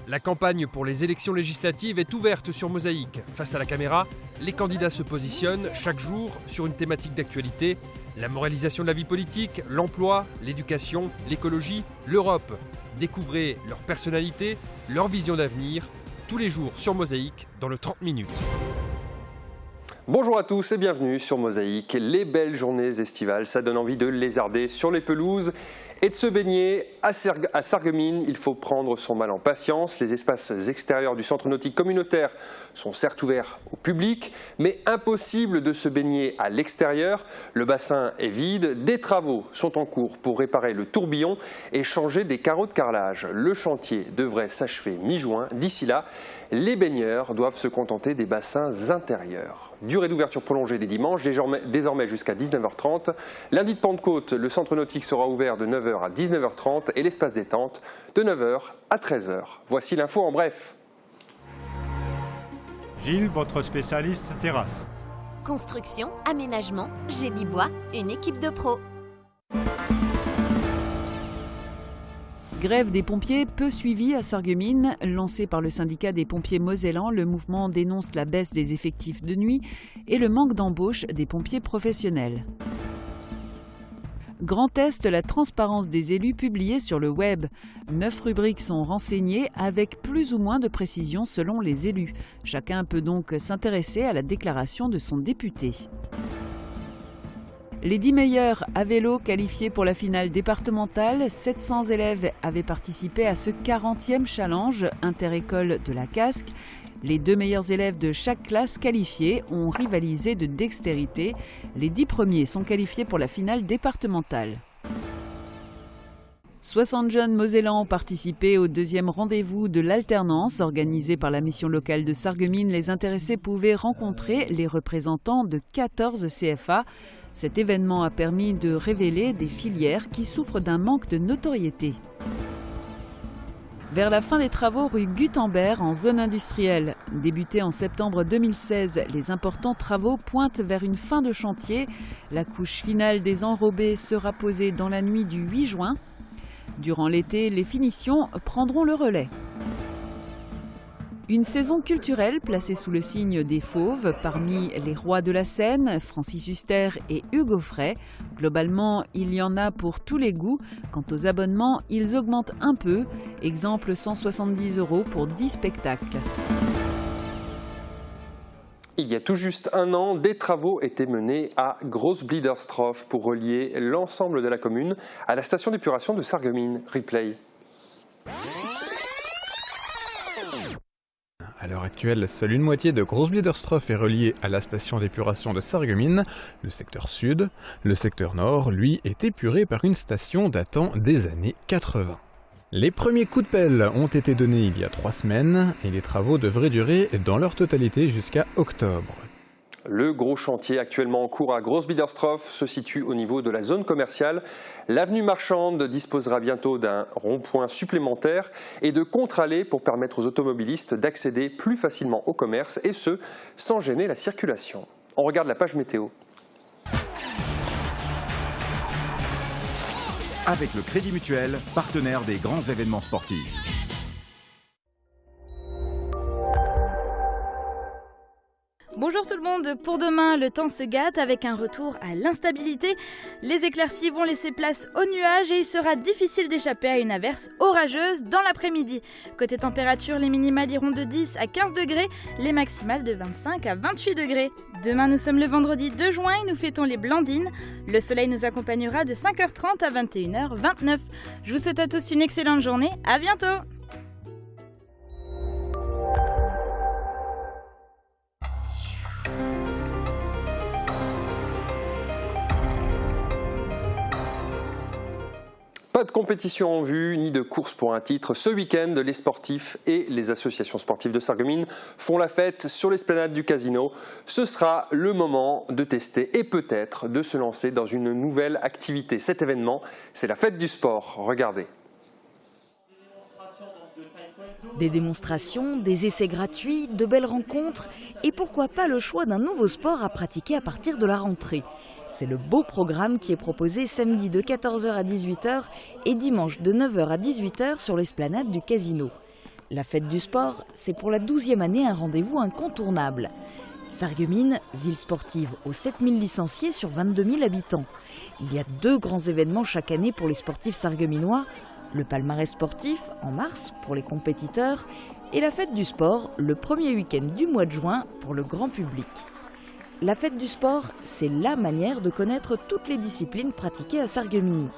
La campagne pour les élections législatives est ouverte sur Mosaïque. Face à la caméra, les candidats se positionnent chaque jour sur une thématique d'actualité. La moralisation de la vie politique, l'emploi, l'éducation, l'écologie, l'Europe. Découvrez leur personnalité, leur vision d'avenir, tous les jours sur Mosaïque dans le 30 minutes. Bonjour à tous et bienvenue sur Mosaïque. Les belles journées estivales, ça donne envie de lézarder sur les pelouses et de se baigner. À Sarreguemines, il faut prendre son mal en patience. Les espaces extérieurs du centre nautique communautaire sont certes ouverts au public, mais impossible de se baigner à l'extérieur. Le bassin est vide, des travaux sont en cours pour réparer le tourbillon et changer des carreaux de carrelage. Le chantier devrait s'achever mi-juin. D'ici là, les baigneurs doivent se contenter des bassins intérieurs. Durée d'ouverture prolongée les dimanches, désormais jusqu'à 19h30. Lundi de Pentecôte, le centre nautique sera ouvert de 9h à 19h30 et l'espace détente de 9h à 13h. Voici l'info en bref. Gilles, votre spécialiste terrasse. Construction, aménagement, génie bois, une équipe de pros. Grève des pompiers peu suivie à Sarreguemines. Lancé par le syndicat des pompiers mosellans, le mouvement dénonce la baisse des effectifs de nuit et le manque d'embauche des pompiers professionnels. Grand Est, la transparence des élus publiée sur le web. 9 rubriques sont renseignées avec plus ou moins de précision selon les élus. Chacun peut donc s'intéresser à la déclaration de son député. Les 10 meilleurs à vélo qualifiés pour la finale départementale, 700 élèves avaient participé à ce 40e challenge inter-école de la Casque. Les 2 meilleurs élèves de chaque classe qualifiée ont rivalisé de dextérité. Les 10 premiers sont qualifiés pour la finale départementale. 60 jeunes mosellans ont participé au 2e rendez-vous de l'alternance organisé par la mission locale de Sarreguemines. Les intéressés pouvaient rencontrer les représentants de 14 CFA. Cet événement a permis de révéler des filières qui souffrent d'un manque de notoriété. Vers la fin des travaux rue Gutenberg en zone industrielle. Débutés en septembre 2016, les importants travaux pointent vers une fin de chantier. La couche finale des enrobés sera posée dans la nuit du 8 juin. Durant l'été, les finitions prendront le relais. Une saison culturelle placée sous le signe des fauves, parmi les rois de la scène, Francis Huster et Hugo Frey. Globalement, il y en a pour tous les goûts. Quant aux abonnements, ils augmentent un peu. Exemple 170 € pour 10 spectacles. Il y a tout juste un an, des travaux étaient menés à Großbliederstroff pour relier l'ensemble de la commune à la station d'épuration de Sarreguemines. Replay. À l'heure actuelle, seule une moitié de Großbliederstroff est reliée à la station d'épuration de Sarreguemines, le secteur sud. Le secteur nord, lui, est épuré par une station datant des années 80. Les premiers coups de pelle ont été donnés il y a 3 semaines et les travaux devraient durer dans leur totalité jusqu'à octobre. Le gros chantier actuellement en cours à Großbliederstroff se situe au niveau de la zone commerciale. L'avenue marchande disposera bientôt d'un rond-point supplémentaire et de contre-allées pour permettre aux automobilistes d'accéder plus facilement au commerce et ce, sans gêner la circulation. On regarde la page météo. Avec le Crédit Mutuel, partenaire des grands événements sportifs. Bonjour tout le monde, pour demain le temps se gâte avec un retour à l'instabilité. Les éclaircies vont laisser place aux nuages et il sera difficile d'échapper à une averse orageuse dans l'après-midi. Côté température, les minimales iront de 10 à 15 degrés, les maximales de 25 à 28 degrés. Demain nous sommes le vendredi 2 juin et nous fêtons les Blandines. Le soleil nous accompagnera de 5h30 à 21h29. Je vous souhaite à tous une excellente journée, à bientôt. Pas de compétition en vue, ni de course pour un titre. Ce week-end, les sportifs et les associations sportives de Sarreguemines font la fête sur l'esplanade du Casino. Ce sera le moment de tester et peut-être de se lancer dans une nouvelle activité. Cet événement, c'est la fête du sport. Regardez. Des démonstrations, des essais gratuits, de belles rencontres et pourquoi pas le choix d'un nouveau sport à pratiquer à partir de la rentrée. C'est le beau programme qui est proposé samedi de 14h à 18h et dimanche de 9h à 18h sur l'esplanade du Casino. La fête du sport, c'est pour la 12e année un rendez-vous incontournable. Sarreguemines, ville sportive aux 7000 licenciés sur 22 000 habitants. Il y a 2 grands événements chaque année pour les sportifs sarregueminois. Le palmarès sportif, en mars, pour les compétiteurs, et la fête du sport, le premier week-end du mois de juin, pour le grand public. La fête du sport, c'est la manière de connaître toutes les disciplines pratiquées à Sarreguemines.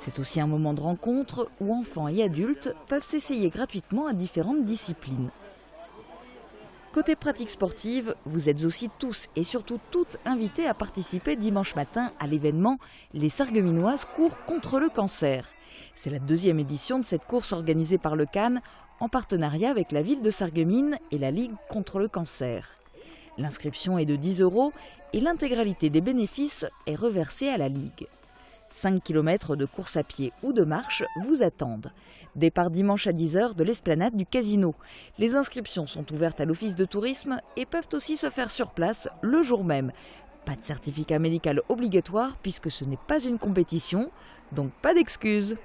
C'est aussi un moment de rencontre où enfants et adultes peuvent s'essayer gratuitement à différentes disciplines. Côté pratique sportive, vous êtes aussi tous et surtout toutes invités à participer dimanche matin à l'événement « Les Sarregueminoises courent contre le cancer ». C'est la 2e édition de cette course organisée par le CAN en partenariat avec la ville de Sarreguemines et la Ligue contre le cancer. L'inscription est de 10 € et l'intégralité des bénéfices est reversée à la Ligue. 5 km de course à pied ou de marche vous attendent. Départ dimanche à 10 h de l'esplanade du casino. Les inscriptions sont ouvertes à l'office de tourisme et peuvent aussi se faire sur place le jour même. Pas de certificat médical obligatoire puisque ce n'est pas une compétition, donc pas d'excuses.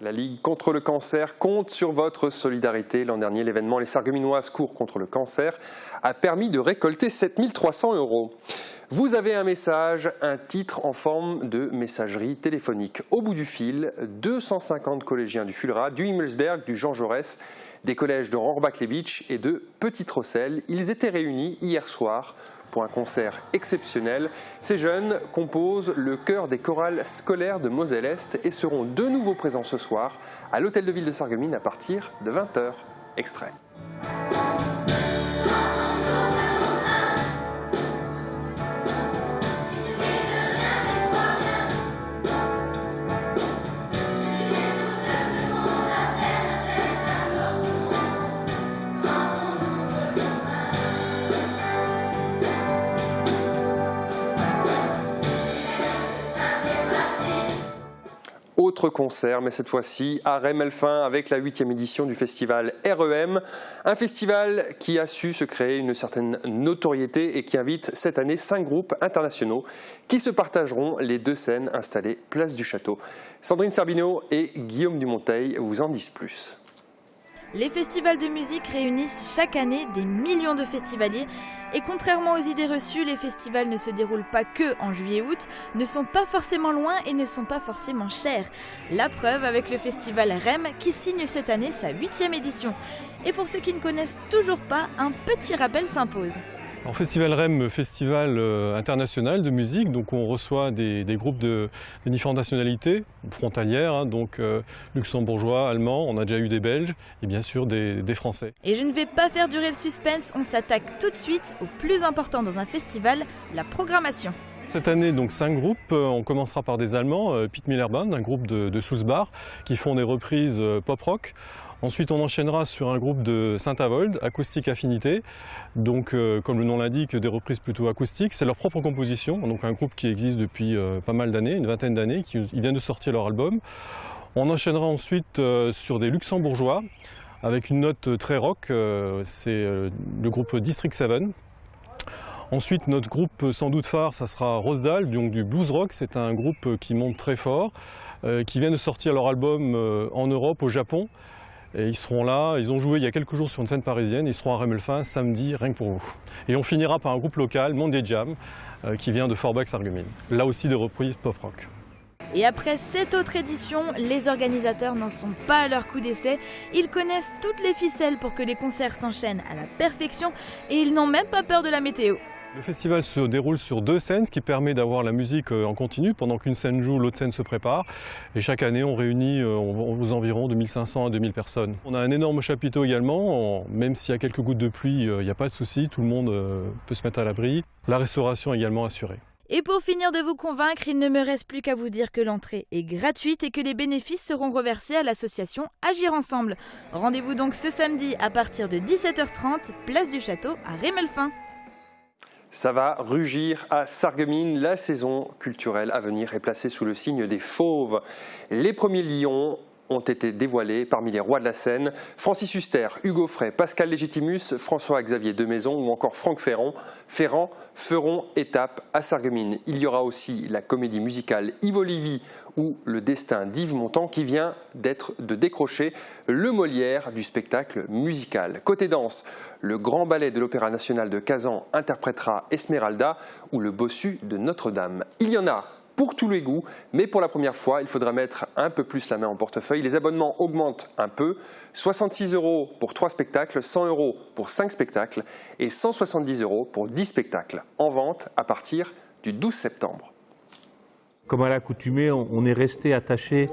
La Ligue contre le cancer compte sur votre solidarité. L'an dernier, l'événement Les Sarregueminoises courent contre le cancer a permis de récolter 7 300 €. Vous avez un message, un titre en forme de messagerie téléphonique. Au bout du fil, 250 collégiens du Fulra, du Himmelsberg, du Jean Jaurès, des collèges de Rohrbach-les-Bitches et de Petite-Rosselle. Ils étaient réunis hier soir pour un concert exceptionnel. Ces jeunes composent le chœur des chorales scolaires de Moselle-Est et seront de nouveau présents ce soir à l'hôtel de ville de Sarreguemines à partir de 20 h. Extrait. Autre concert, mais cette fois-ci à Rémelfin avec la 8e édition du festival REM. Un festival qui a su se créer une certaine notoriété et qui invite cette année 5 groupes internationaux qui se partageront les 2 scènes installées place du Château. Sandrine Serbino et Guillaume Dumonteil vous en disent plus. Les festivals de musique réunissent chaque année des millions de festivaliers et contrairement aux idées reçues, les festivals ne se déroulent pas que en juillet-août, ne sont pas forcément loin et ne sont pas forcément chers. La preuve avec le festival REM qui signe cette année sa 8e édition. Et pour ceux qui ne connaissent toujours pas, un petit rappel s'impose. Alors, Festival REM, festival international de musique, donc on reçoit des groupes de différentes nationalités, frontalières, donc luxembourgeois, allemands, on a déjà eu des Belges et bien sûr des Français. Et je ne vais pas faire durer le suspense, on s'attaque tout de suite au plus important dans un festival, la programmation. Cette année, donc 5 groupes. On commencera par des Allemands, Pete Miller Band, un groupe de Sulzbach, qui font des reprises pop-rock. Ensuite, on enchaînera sur un groupe de Saint-Avold, Acoustique Affinité, donc comme le nom l'indique, des reprises plutôt acoustiques. C'est leur propre composition, donc un groupe qui existe depuis pas mal d'années, une vingtaine d'années, ils viennent de sortir leur album. On enchaînera ensuite sur des Luxembourgeois, avec une note très rock, c'est le groupe District 7. Ensuite, notre groupe sans doute phare, ça sera Rosdal, donc du blues rock. C'est un groupe qui monte très fort, qui vient de sortir leur album en Europe, au Japon. Et ils seront là, ils ont joué il y a quelques jours sur une scène parisienne, ils seront à Rémelfin samedi, rien que pour vous. Et on finira par un groupe local, Monday Jam, qui vient de Forbach-Sarreguemines. Là aussi des reprises pop-rock. Et après cette autre édition, les organisateurs n'en sont pas à leur coup d'essai. Ils connaissent toutes les ficelles pour que les concerts s'enchaînent à la perfection et ils n'ont même pas peur de la météo. Le festival se déroule sur 2 scènes, ce qui permet d'avoir la musique en continu. Pendant qu'une scène joue, l'autre scène se prépare. Et chaque année, on réunit aux environs de 1500 à 2000 personnes. On a un énorme chapiteau également. Même s'il y a quelques gouttes de pluie, il n'y a pas de souci. Tout le monde peut se mettre à l'abri. La restauration est également assurée. Et pour finir de vous convaincre, il ne me reste plus qu'à vous dire que l'entrée est gratuite et que les bénéfices seront reversés à l'association Agir Ensemble. Rendez-vous donc ce samedi à partir de 17 h 30, place du Château à Rémelfin. Ça va rugir à Sarreguemines. La saison culturelle à venir est placée sous le signe des fauves. Les premiers lions ont été dévoilés parmi les rois de la scène. Francis Huster, Hugo Frey, Pascal Légitimus, François-Xavier Demaison ou encore Franck Ferrand feront étape à Sarreguemines. Il y aura aussi la comédie musicale Yves Olivier ou Le destin d'Yves Montand qui vient de décrocher le Molière du spectacle musical. Côté danse, le Grand Ballet de l'Opéra National de Kazan interprétera Esmeralda ou le Bossu de Notre-Dame. Il y en a pour tous les goûts, mais pour la première fois, il faudra mettre un peu plus la main en portefeuille. Les abonnements augmentent un peu, 66 € pour 3 spectacles, 100 € pour 5 spectacles et 170 € pour 10 spectacles, en vente à partir du 12 septembre. Comme à l'accoutumée, on est resté attaché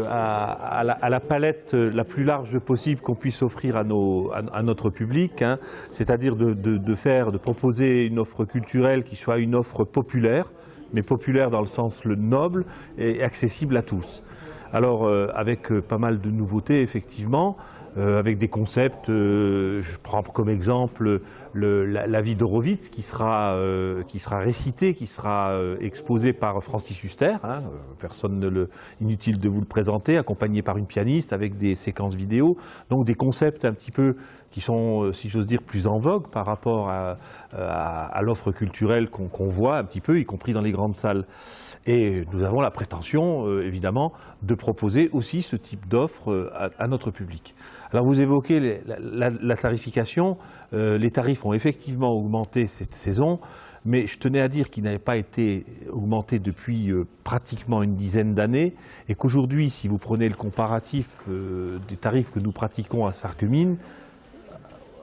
à la palette la plus large possible qu'on puisse offrir à notre public, hein, c'est-à-dire de proposer une offre culturelle qui soit une offre populaire, mais populaire dans le sens le noble et accessible à tous. Alors avec pas mal de nouveautés effectivement, avec des concepts, je prends comme exemple la vie d'Horowitz qui sera récitée, qui sera exposée par Francis Huster, hein, inutile de vous le présenter, accompagné par une pianiste avec des séquences vidéo, donc des concepts un petit peu qui sont, si j'ose dire, plus en vogue par rapport à l'offre culturelle qu'on voit un petit peu, y compris dans les grandes salles. Et nous avons la prétention, évidemment, de proposer aussi ce type d'offre à notre public. Alors vous évoquez la tarification, les tarifs ont effectivement augmenté cette saison, mais je tenais à dire qu'ils n'avaient pas été augmentés depuis pratiquement une dizaine d'années, et qu'aujourd'hui, si vous prenez le comparatif des tarifs que nous pratiquons à Sarreguemines,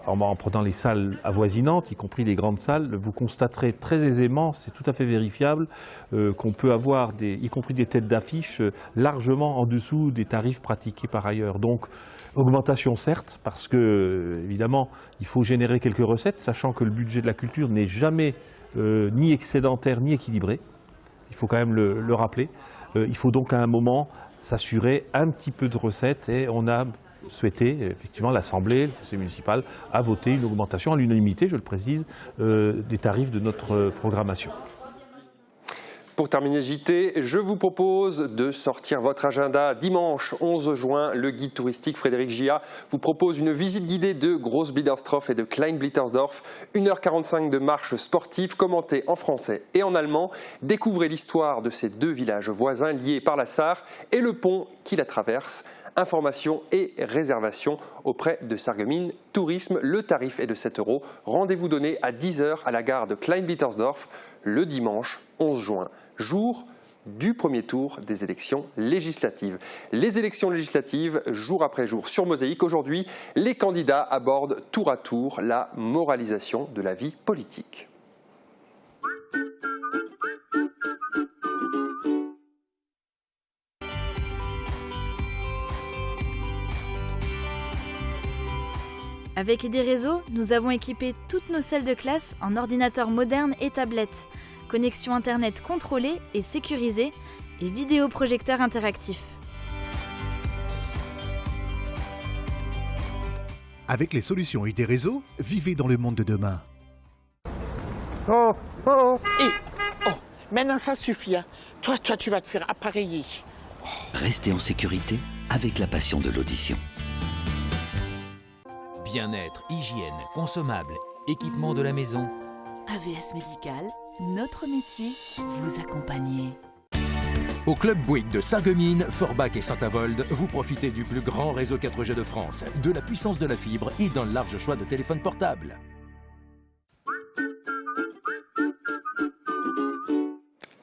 en prenant les salles avoisinantes, y compris les grandes salles, vous constaterez très aisément, c'est tout à fait vérifiable, qu'on peut avoir, y compris des têtes d'affiche, largement en dessous des tarifs pratiqués par ailleurs. Donc, augmentation certes, parce que, évidemment, il faut générer quelques recettes, sachant que le budget de la culture n'est jamais ni excédentaire ni équilibré. Il faut quand même le rappeler. Il faut donc à un moment s'assurer un petit peu de recettes et on a souhaité, effectivement, l'Assemblée, le Conseil municipal, a voté une augmentation à l'unanimité, je le précise, des tarifs de notre programmation. Pour terminer JT, je vous propose de sortir votre agenda. Dimanche 11 juin, le guide touristique Frédéric Gia vous propose une visite guidée de Großbiedersdorf et de Klein-Blittersdorf. 1h45 de marche sportive commentée en français et en allemand. Découvrez l'histoire de ces deux villages voisins liés par la Sarre et le pont qui la traverse. Informations et réservations auprès de Sarreguemines Tourisme. Le tarif est de 7 €. Rendez-vous donné à 10 h à la gare de Klein-Blittersdorf le dimanche 11 juin, jour du premier tour des élections législatives. Les élections législatives, jour après jour sur Mosaïque. Aujourd'hui, les candidats abordent tour à tour la moralisation de la vie politique. Avec des réseaux, nous avons équipé toutes nos salles de classe en ordinateurs modernes et tablettes, connexion Internet contrôlée et sécurisée et vidéoprojecteurs interactifs. Avec les solutions ID Réseau, vivez dans le monde de demain. Oh, oh, maintenant ça suffit. Hein. Toi, tu vas te faire appareiller. Restez en sécurité avec la passion de l'audition. Bien-être, hygiène, consommables, équipement de la maison. AVS Médical, notre métier, vous accompagner. Au Club Bouygues de Sarreguemines, Forbach et Saint-Avold, vous profitez du plus grand réseau 4G de France, de la puissance de la fibre et d'un large choix de téléphones portables.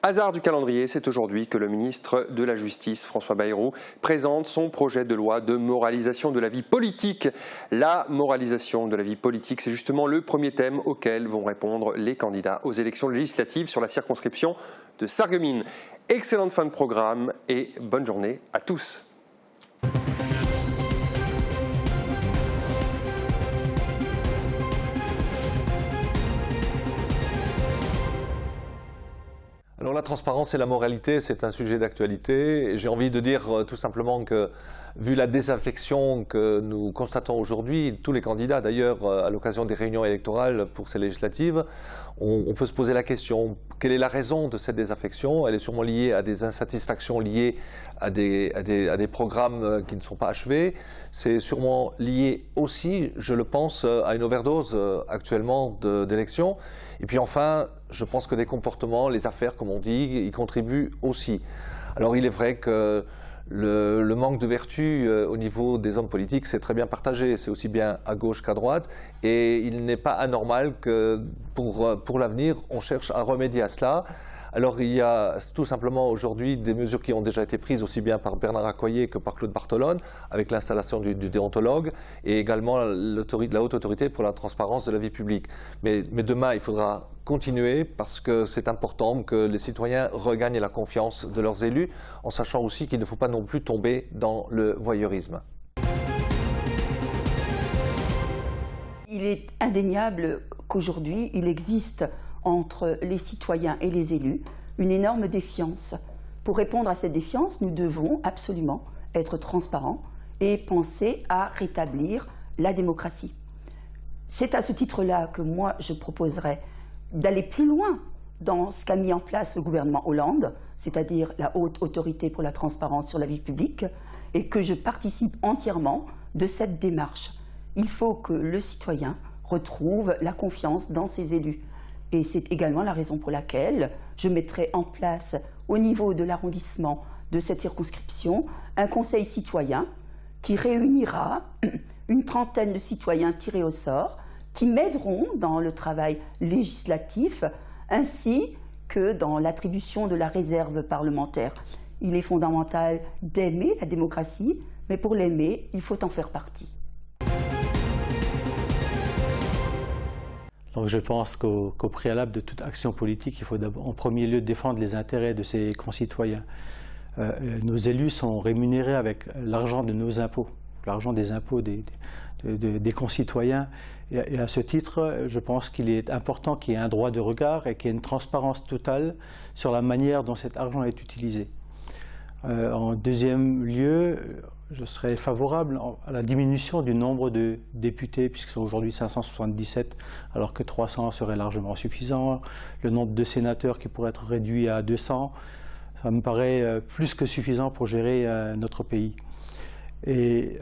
Hasard du calendrier, c'est aujourd'hui que le ministre de la Justice, François Bayrou, présente son projet de loi de moralisation de la vie politique. La moralisation de la vie politique, c'est justement le premier thème auquel vont répondre les candidats aux élections législatives sur la circonscription de Sarreguemines. Excellente fin de programme et bonne journée à tous. Alors la transparence et la moralité, c'est un sujet d'actualité. J'ai envie de dire tout simplement que, vu la désaffection que nous constatons aujourd'hui, tous les candidats d'ailleurs, à l'occasion des réunions électorales pour ces législatives, on peut se poser la question, quelle est la raison de cette désaffection? Elle est sûrement liée à des insatisfactions liées à des programmes qui ne sont pas achevés. C'est sûrement lié aussi, je le pense, à une overdose actuellement d'élections. Et puis enfin, je pense que des comportements, les affaires comme on dit, y contribuent aussi. Alors il est vrai que le manque de vertu au niveau des hommes politiques, c'est très bien partagé, c'est aussi bien à gauche qu'à droite, et il n'est pas anormal que pour l'avenir, on cherche à remédier à cela. Alors il y a tout simplement aujourd'hui des mesures qui ont déjà été prises aussi bien par Bernard Accoyer que par Claude Bartolone, avec l'installation du déontologue et également la haute autorité pour la transparence de la vie publique. Mais demain, il faudra continuer parce que c'est important que les citoyens regagnent la confiance de leurs élus, en sachant aussi qu'il ne faut pas non plus tomber dans le voyeurisme. Il est indéniable qu'aujourd'hui, il existe entre les citoyens et les élus une énorme défiance. Pour répondre à cette défiance, nous devons absolument être transparents et penser à rétablir la démocratie. C'est à ce titre-là que moi, je proposerais d'aller plus loin dans ce qu'a mis en place le gouvernement Hollande, c'est-à-dire la haute autorité pour la transparence sur la vie publique, et que je participe entièrement de cette démarche. Il faut que le citoyen retrouve la confiance dans ses élus. Et c'est également la raison pour laquelle je mettrai en place, au niveau de l'arrondissement de cette circonscription, un conseil citoyen qui réunira une trentaine de citoyens tirés au sort, qui m'aideront dans le travail législatif, ainsi que dans l'attribution de la réserve parlementaire. Il est fondamental d'aimer la démocratie, mais pour l'aimer, il faut en faire partie. Donc je pense qu'au préalable de toute action politique, il faut en premier lieu défendre les intérêts de ses concitoyens. Nos élus sont rémunérés avec l'argent de nos impôts, l'argent des impôts des concitoyens. Et à ce titre, je pense qu'il est important qu'il y ait un droit de regard et qu'il y ait une transparence totale sur la manière dont cet argent est utilisé. En deuxième lieu, je serais favorable à la diminution du nombre de députés, puisqu'ils sont aujourd'hui 577, alors que 300 serait largement suffisant. Le nombre de sénateurs qui pourrait être réduit à 200, ça me paraît plus que suffisant pour gérer notre pays. Et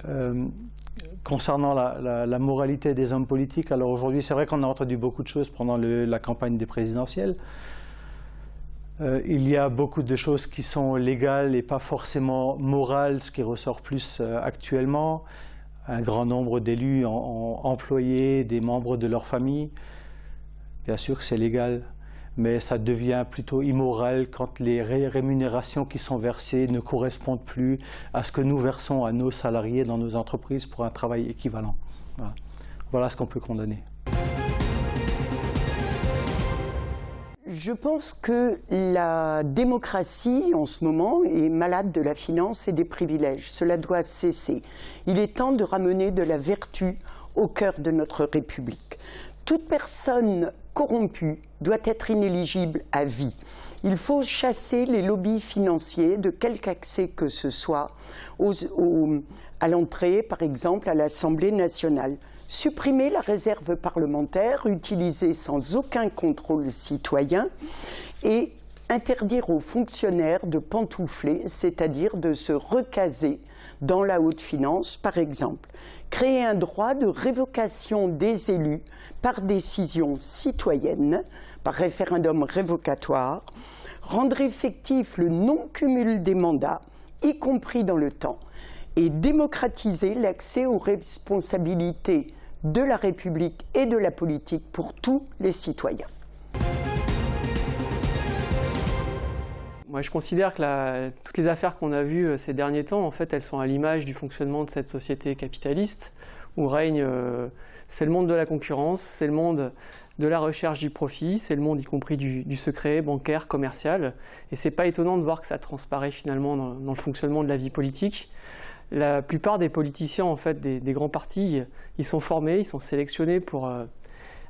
concernant la moralité des hommes politiques, alors aujourd'hui, c'est vrai qu'on a entendu beaucoup de choses pendant la campagne des présidentielles. Il y a beaucoup de choses qui sont légales et pas forcément morales, ce qui ressort plus actuellement. Un grand nombre d'élus ont employé des membres de leur famille. Bien sûr que c'est légal, mais ça devient plutôt immoral quand les rémunérations qui sont versées ne correspondent plus à ce que nous versons à nos salariés dans nos entreprises pour un travail équivalent. Voilà ce qu'on peut condamner. Je pense que la démocratie, en ce moment, est malade de la finance et des privilèges. Cela doit cesser. Il est temps de ramener de la vertu au cœur de notre République. Toute personne corrompue doit être inéligible à vie. Il faut chasser les lobbies financiers de quelque accès que ce soit à l'entrée, par exemple, à l'Assemblée nationale. Supprimer la réserve parlementaire, utilisée sans aucun contrôle citoyen, et interdire aux fonctionnaires de pantoufler, c'est-à-dire de se recaser dans la haute finance, par exemple. Créer un droit de révocation des élus par décision citoyenne, par référendum révocatoire, rendre effectif le non-cumul des mandats, y compris dans le temps, et démocratiser l'accès aux responsabilités de la République et de la politique pour tous les citoyens. Moi, je considère que toutes les affaires qu'on a vues ces derniers temps, en fait, elles sont à l'image du fonctionnement de cette société capitaliste où règne, c'est le monde de la concurrence, c'est le monde de la recherche du profit, c'est le monde y compris du secret bancaire, commercial. Et c'est pas étonnant de voir que ça transparaît finalement dans le fonctionnement de la vie politique. La plupart des politiciens en fait, des grands partis, ils sont formés, ils sont sélectionnés pour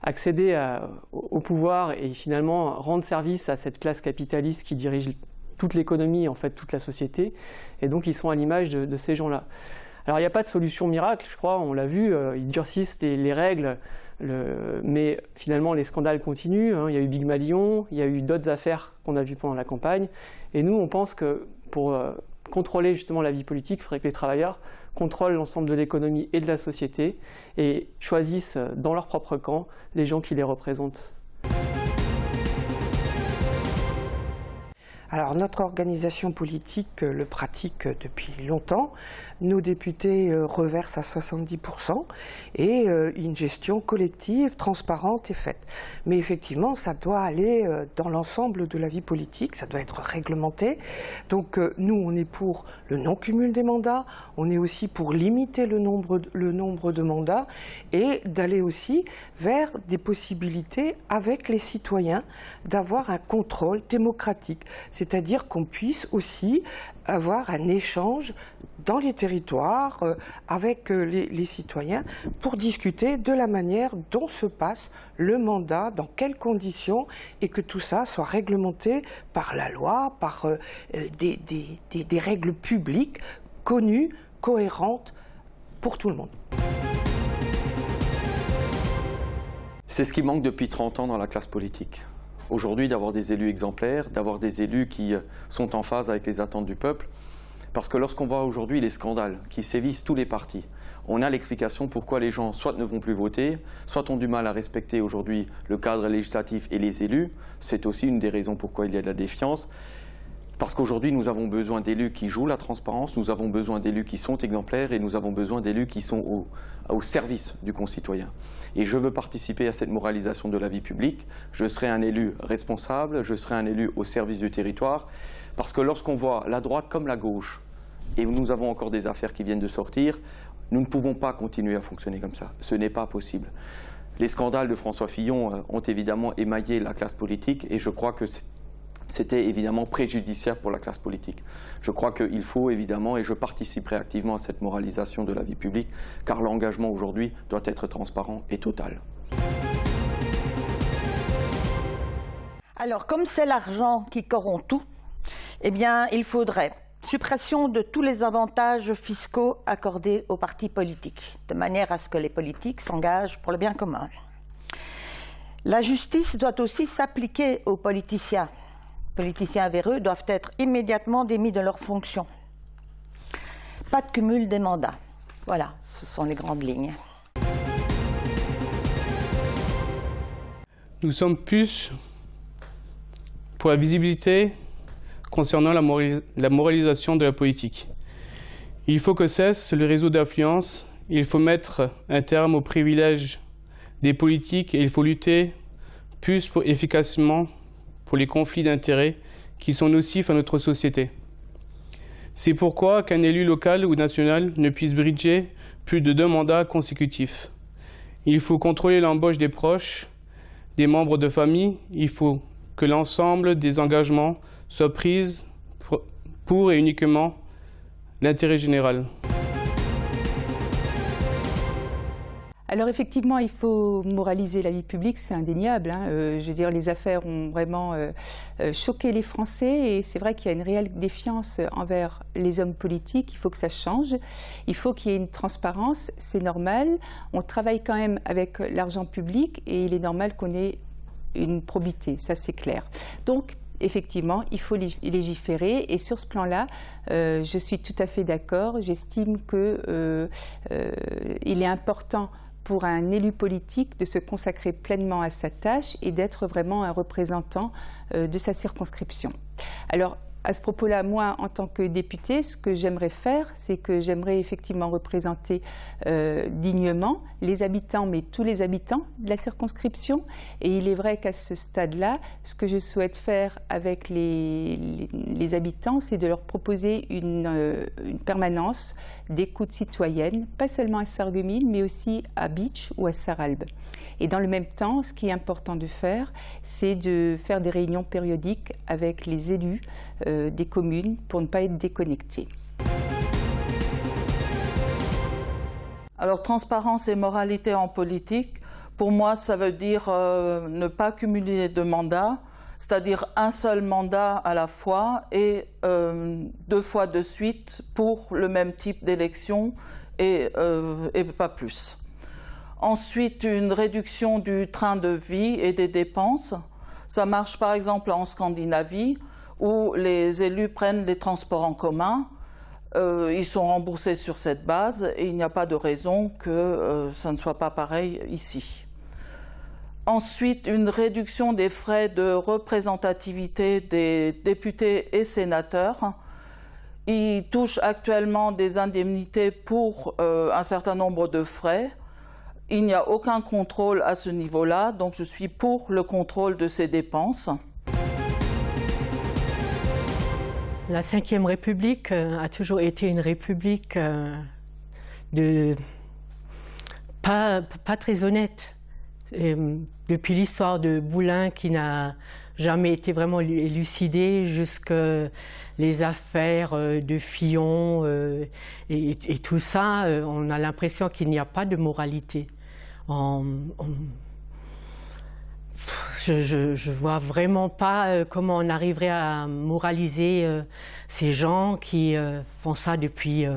accéder au pouvoir et finalement rendre service à cette classe capitaliste qui dirige toute l'économie, en fait toute la société. Et donc ils sont à l'image de ces gens-là. Alors il n'y a pas de solution miracle, je crois, on l'a vu, ils durcissent les règles, mais finalement les scandales continuent. Il y a eu Big Malion, il y a eu d'autres affaires qu'on a vues pendant la campagne. Et nous, on pense que pour contrôler justement la vie politique, il faudrait que les travailleurs contrôlent l'ensemble de l'économie et de la société et choisissent dans leur propre camp les gens qui les représentent. Alors notre organisation politique le pratique depuis longtemps. Nos députés reversent à 70% et une gestion collective, transparente est faite. Mais effectivement, ça doit aller dans l'ensemble de la vie politique, ça doit être réglementé. Donc nous, on est pour le non-cumul des mandats, on est aussi pour limiter le nombre de mandats et d'aller aussi vers des possibilités avec les citoyens d'avoir un contrôle démocratique. C'est-à-dire qu'on puisse aussi avoir un échange dans les territoires avec les citoyens pour discuter de la manière dont se passe le mandat, dans quelles conditions, et que tout ça soit réglementé par la loi, par des règles publiques connues, cohérentes pour tout le monde. C'est ce qui manque depuis 30 ans dans la classe politique. Aujourd'hui, d'avoir des élus exemplaires, d'avoir des élus qui sont en phase avec les attentes du peuple. Parce que lorsqu'on voit aujourd'hui les scandales qui sévissent tous les partis, on a l'explication pourquoi les gens soit ne vont plus voter, soit ont du mal à respecter aujourd'hui le cadre législatif et les élus. C'est aussi une des raisons pourquoi il y a de la défiance. Parce qu'aujourd'hui, nous avons besoin d'élus qui jouent la transparence, nous avons besoin d'élus qui sont exemplaires et nous avons besoin d'élus qui sont au service du concitoyen. Et je veux participer à cette moralisation de la vie publique. Je serai un élu responsable, je serai un élu au service du territoire. Parce que lorsqu'on voit la droite comme la gauche, et nous avons encore des affaires qui viennent de sortir, nous ne pouvons pas continuer à fonctionner comme ça. Ce n'est pas possible. Les scandales de François Fillon ont évidemment émaillé la classe politique et je crois que c'était évidemment préjudiciable pour la classe politique. Je crois qu'il faut évidemment, et je participerai activement à cette moralisation de la vie publique, car l'engagement aujourd'hui doit être transparent et total. Alors, comme c'est l'argent qui corrompt tout, eh bien, il faudrait suppression de tous les avantages fiscaux accordés aux partis politiques, de manière à ce que les politiques s'engagent pour le bien commun. La justice doit aussi s'appliquer aux politiciens. Les politiciens véreux doivent être immédiatement démis de leurs fonctions. Pas de cumul des mandats. Voilà, ce sont les grandes lignes. Nous sommes plus pour la visibilité concernant la moralisation de la politique. Il faut que cesse le réseau d'influence, il faut mettre un terme aux privilèges des politiques et il faut lutter plus efficacement pour les conflits d'intérêts qui sont nocifs à notre société. C'est pourquoi qu'un élu local ou national ne puisse bridger plus de 2 mandats consécutifs. Il faut contrôler l'embauche des proches, des membres de famille, il faut que l'ensemble des engagements soient pris pour et uniquement l'intérêt général. Alors effectivement, il faut moraliser la vie publique, c'est indéniable. Je veux dire, les affaires ont vraiment choqué les Français et c'est vrai qu'il y a une réelle défiance envers les hommes politiques. Il faut que ça change. Il faut qu'il y ait une transparence, c'est normal. On travaille quand même avec l'argent public et il est normal qu'on ait une probité, ça c'est clair. Donc, effectivement, il faut légiférer et sur ce plan-là, je suis tout à fait d'accord. J'estime qu'il est important pour un élu politique de se consacrer pleinement à sa tâche et d'être vraiment un représentant de sa circonscription. Alors, à ce propos-là, moi, en tant que députée, ce que j'aimerais faire, c'est que j'aimerais effectivement représenter dignement les habitants, mais tous les habitants de la circonscription. Et il est vrai qu'à ce stade-là, ce que je souhaite faire avec les habitants, c'est de leur proposer une permanence d'écoute citoyenne, pas seulement à Sarreguemines, mais aussi à Bitche ou à Sarralbe. Et dans le même temps, ce qui est important de faire, c'est de faire des réunions périodiques avec les élus des communes pour ne pas être déconnectés. Alors, transparence et moralité en politique, Pour moi, ça veut dire ne pas cumuler de mandats, c'est-à-dire un seul mandat à la fois et 2 fois de suite pour le même type d'élection et pas plus. Ensuite, une réduction du train de vie et des dépenses. Ça marche par exemple en Scandinavie, où les élus prennent les transports en commun. Ils sont remboursés sur cette base et il n'y a pas de raison que ça ne soit pas pareil ici. Ensuite, une réduction des frais de représentativité des députés et sénateurs. Ils touchent actuellement des indemnités pour un certain nombre de frais. Il n'y a aucun contrôle à ce niveau-là, donc je suis pour le contrôle de ces dépenses. La Ve République a toujours été une république pas très honnête. Depuis l'histoire de Boulin qui n'a jamais été vraiment élucidée, jusqu'à les affaires de Fillon et tout ça, on a l'impression qu'il n'y a pas de moralité. Je vois vraiment pas comment on arriverait à moraliser ces gens qui font ça depuis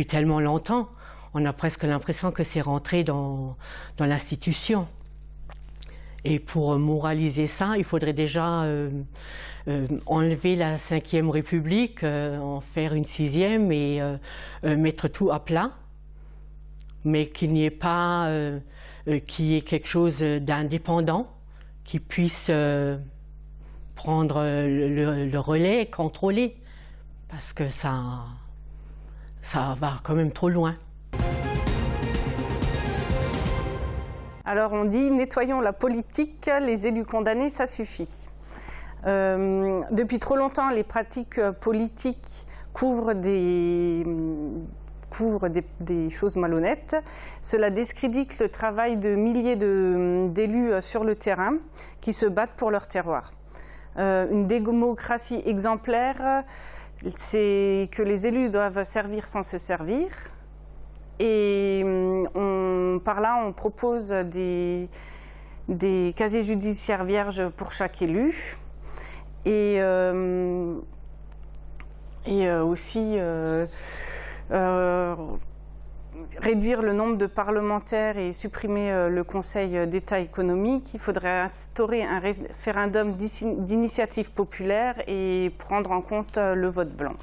tellement longtemps. On a presque l'impression que c'est rentré dans l'institution. Et pour moraliser ça, il faudrait déjà enlever la Ve République, en faire une 6e et mettre tout à plat, mais qu'il n'y ait pas qu'il y ait quelque chose d'indépendant qui puisse prendre le relais, contrôler, parce que ça va quand même trop loin. Alors on dit nettoyons la politique, les élus condamnés, ça suffit. Depuis trop longtemps, les pratiques politiques couvrent des choses malhonnêtes. Cela discrédite le travail de milliers d'élus sur le terrain qui se battent pour leur terroir. Une démocratie exemplaire, c'est que les élus doivent servir sans se servir. Et par là, on propose des casiers judiciaires vierges pour chaque élu. Et aussi réduire le nombre de parlementaires et supprimer le Conseil d'État économique. Il faudrait instaurer un référendum d'initiative populaire et prendre en compte le vote blanc.